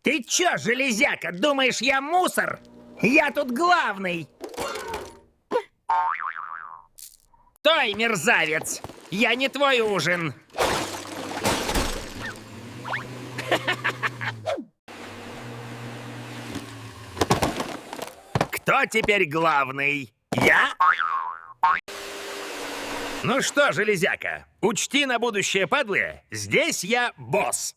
Ты чё, железяка, думаешь, я мусор? Я тут главный. Стой, мерзавец! Я не твой ужин. Кто теперь главный? Я? Ну что, железяка, учти на будущее, падлы, здесь я босс.